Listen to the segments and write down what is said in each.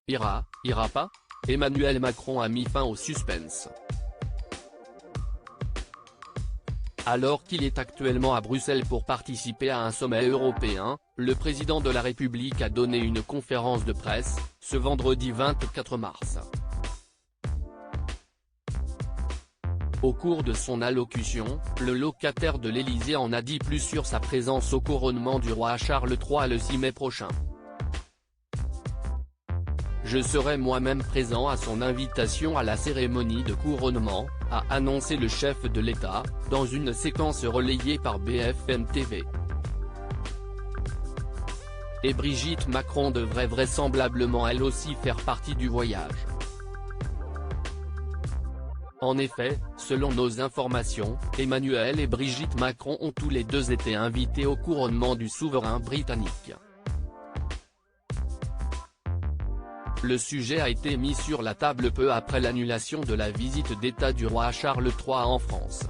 Ira pas? Emmanuel Macron a mis fin au suspense. Alors qu'il est actuellement à Bruxelles pour participer à un sommet européen, le président de la République a donné une conférence de presse, ce vendredi 24 mars. Au cours de son allocution, le locataire de l'Élysée en a dit plus sur sa présence au couronnement du roi Charles III le 6 mai prochain. Je serai moi-même présent à son invitation à la cérémonie de couronnement, a annoncé le chef de l'État, dans une séquence relayée par BFM TV. Et Brigitte Macron devrait vraisemblablement elle aussi faire partie du voyage. En effet, selon nos informations, Emmanuel et Brigitte Macron ont tous les deux été invités au couronnement du souverain britannique. Le sujet a été mis sur la table peu après l'annulation de la visite d'État du roi Charles III en France.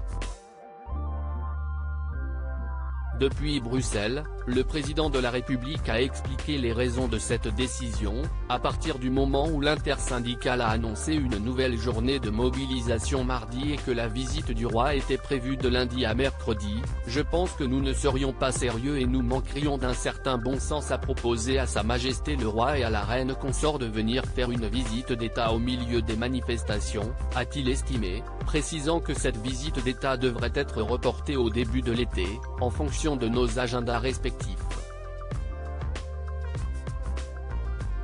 Depuis Bruxelles, le président de la République a expliqué les raisons de cette décision, à partir du moment où l'intersyndicale a annoncé une nouvelle journée de mobilisation mardi et que la visite du roi était prévue de lundi à mercredi. Je pense que nous ne serions pas sérieux et nous manquerions d'un certain bon sens à proposer à Sa Majesté le roi et à la reine consort de venir faire une visite d'État au milieu des manifestations, a-t-il estimé, précisant que cette visite d'État devrait être reportée au début de l'été, en fonction de nos agendas respectifs.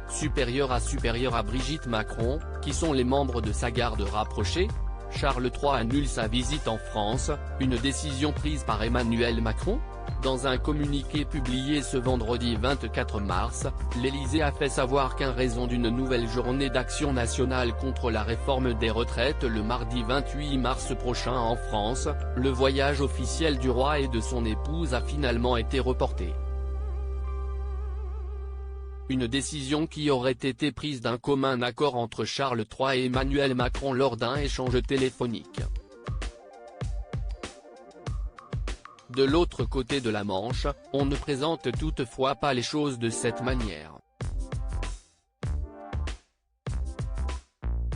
Supérieur à Brigitte Macron, qui sont les membres de sa garde rapprochée, Charles III annule sa visite en France, une décision prise par Emmanuel Macron. Dans un communiqué publié ce vendredi 24 mars, l'Élysée a fait savoir qu'en raison d'une nouvelle journée d'action nationale contre la réforme des retraites le mardi 28 mars prochain en France, le voyage officiel du roi et de son épouse a finalement été reporté. Une décision qui aurait été prise d'un commun accord entre Charles III et Emmanuel Macron lors d'un échange téléphonique. De l'autre côté de la Manche, on ne présente toutefois pas les choses de cette manière.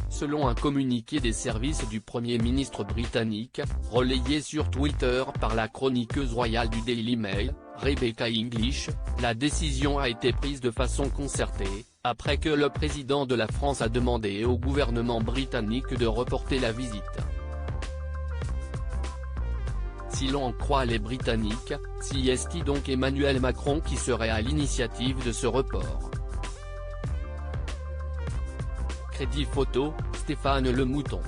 Selon un communiqué des services du Premier ministre britannique, relayé sur Twitter par la chroniqueuse royale du Daily Mail, Rebecca English, la décision a été prise de façon concertée, après que le président de la France a demandé au gouvernement britannique de reporter la visite. Si l'on en croit les Britanniques, c'est donc Emmanuel Macron qui serait à l'initiative de ce report. Crédit photo, Stéphane Le Mouton.